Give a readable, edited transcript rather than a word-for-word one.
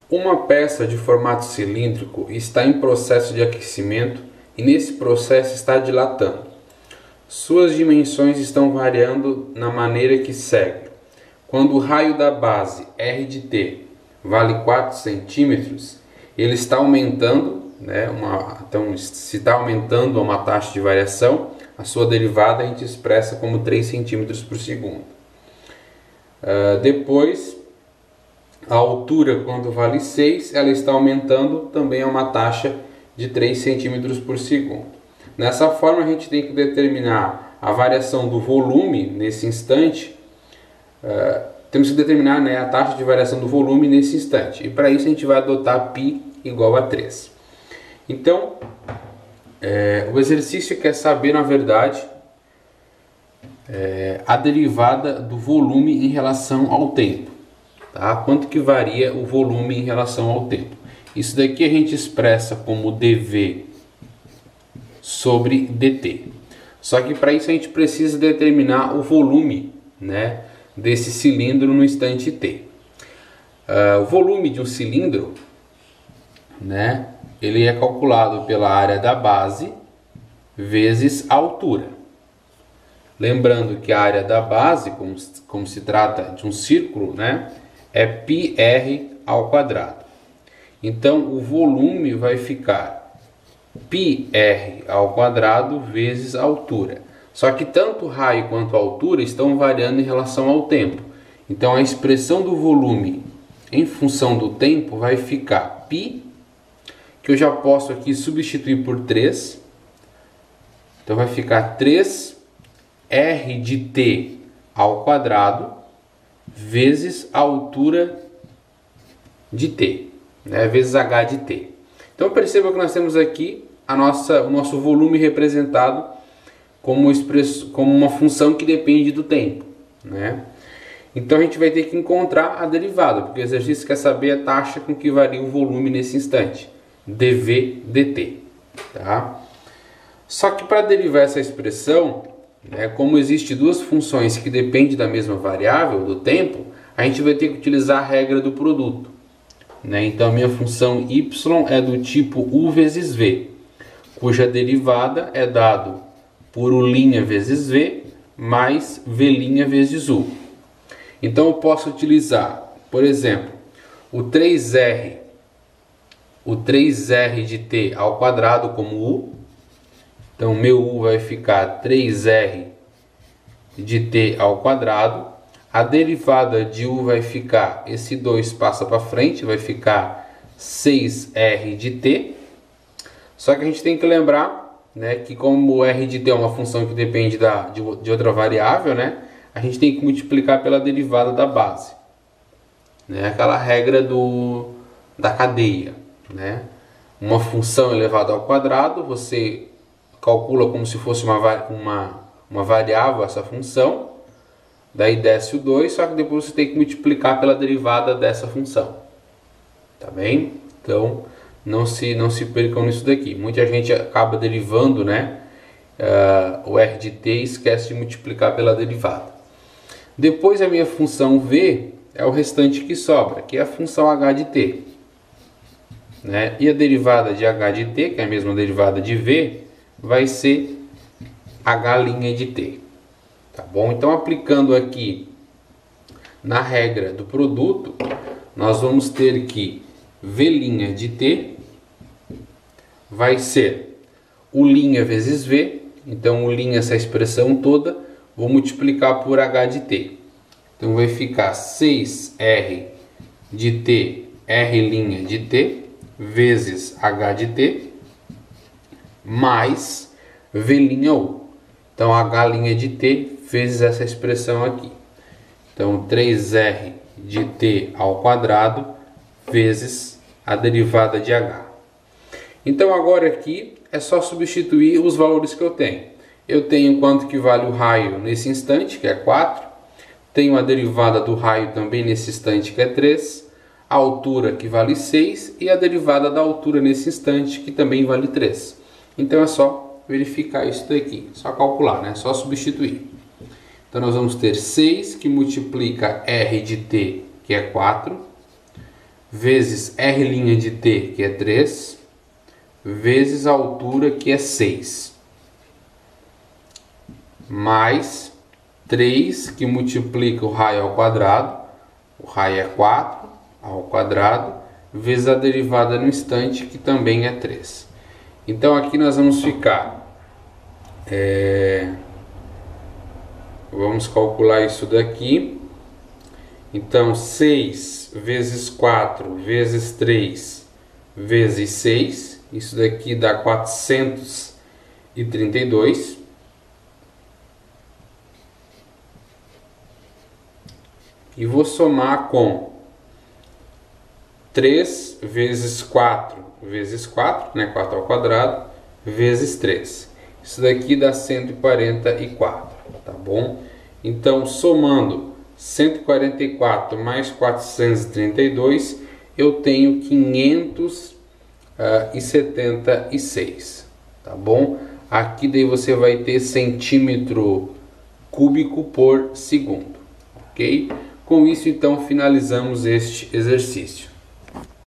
Uma peça de formato cilíndrico está em processo de aquecimento e nesse processo está dilatando. Suas dimensões estão variando na maneira que segue. Quando o raio da base R de T vale 4 centímetros, ele está aumentando, então se está aumentando uma taxa de variação, a sua derivada a gente expressa como 3 centímetros por segundo. Depois, a altura, quando vale 6, ela está aumentando também a uma taxa de 3 centímetros por segundo. Nessa forma, a gente tem que determinar a variação do volume nesse instante. Temos que determinar a taxa de variação do volume nesse instante. E para isso a gente vai adotar π igual a 3. Então, o exercício quer saber, na verdade, a derivada do volume em relação ao tempo. Tá? Quanto que varia o volume em relação ao tempo? Isso daqui a gente expressa como dV sobre dt. Só que para isso a gente precisa determinar o volume, desse cilindro no instante t. O volume de um cilindro, ele é calculado pela área da base vezes a altura. Lembrando que a área da base, como se trata de um círculo, é πr ao quadrado. Então, o volume vai ficar πr ao quadrado vezes a altura. Só que tanto o raio quanto a altura estão variando em relação ao tempo. Então, a expressão do volume em função do tempo vai ficar π, que eu já posso aqui substituir por 3. Então, vai ficar 3 r de t ao quadrado vezes a altura de t, vezes h de t. Então perceba que nós temos aqui o nosso volume representado como uma função que depende do tempo. Então a gente vai ter que encontrar a derivada, porque o exercício quer saber a taxa com que varia o volume nesse instante, dV dt. Tá? Só que para derivar essa expressão, como existem duas funções que dependem da mesma variável, do tempo, a gente vai ter que utilizar a regra do produto. Então a minha função y é do tipo u vezes v, cuja derivada é dado por u' vezes v mais v' vezes u. Então eu posso utilizar, por exemplo, o 3r de t ao quadrado como u. Então, meu u vai ficar 3r de t ao quadrado. A derivada de u vai ficar, esse 2 passa para frente, vai ficar 6r de t. Só que a gente tem que lembrar, que como o r de t é uma função que depende de outra variável, a gente tem que multiplicar pela derivada da base. Aquela regra da cadeia. Uma função elevada ao quadrado, você calcula como se fosse uma variável essa função, daí desce o 2, só que depois você tem que multiplicar pela derivada dessa função. Tá bem? Então, não se percam nisso daqui. Muita gente acaba derivando o r de t e esquece de multiplicar pela derivada. Depois a minha função v é o restante que sobra, que é a função h de t. E a derivada de h de t, que é a mesma derivada de v, vai ser h' de t. Tá bom? Então, aplicando aqui na regra do produto, nós vamos ter que v' de t vai ser u' vezes v. Então, u', essa expressão toda, vou multiplicar por h de t. Então, vai ficar 6r de t, r' de t, vezes h de t, mais v'(u). Então, h' de t vezes essa expressão aqui. Então, 3r de t ao quadrado vezes a derivada de h. Então, agora aqui é só substituir os valores que eu tenho. Eu tenho quanto que vale o raio nesse instante, que é 4. Tenho a derivada do raio também nesse instante, que é 3. A altura, que vale 6. E a derivada da altura nesse instante, que também vale 3. Então é só verificar isso daqui, só calcular, só substituir. Então nós vamos ter 6 que multiplica r de t, que é 4, vezes r' de t, que é 3, vezes a altura, que é 6, mais 3, que multiplica o raio ao quadrado, o raio é 4 ao quadrado, vezes a derivada no instante, que também é 3. Então aqui nós vamos ficar, vamos calcular isso daqui. Então 6 vezes 4 vezes 3 vezes 6, isso daqui dá 432. E vou somar com 3 vezes 4 vezes 4, né, 4 ao quadrado, vezes 3. Isso daqui dá 144, tá bom? Então, somando 144 mais 432, eu tenho 576, tá bom? Aqui daí você vai ter centímetro cúbico por segundo, ok? Com isso, então, finalizamos este exercício.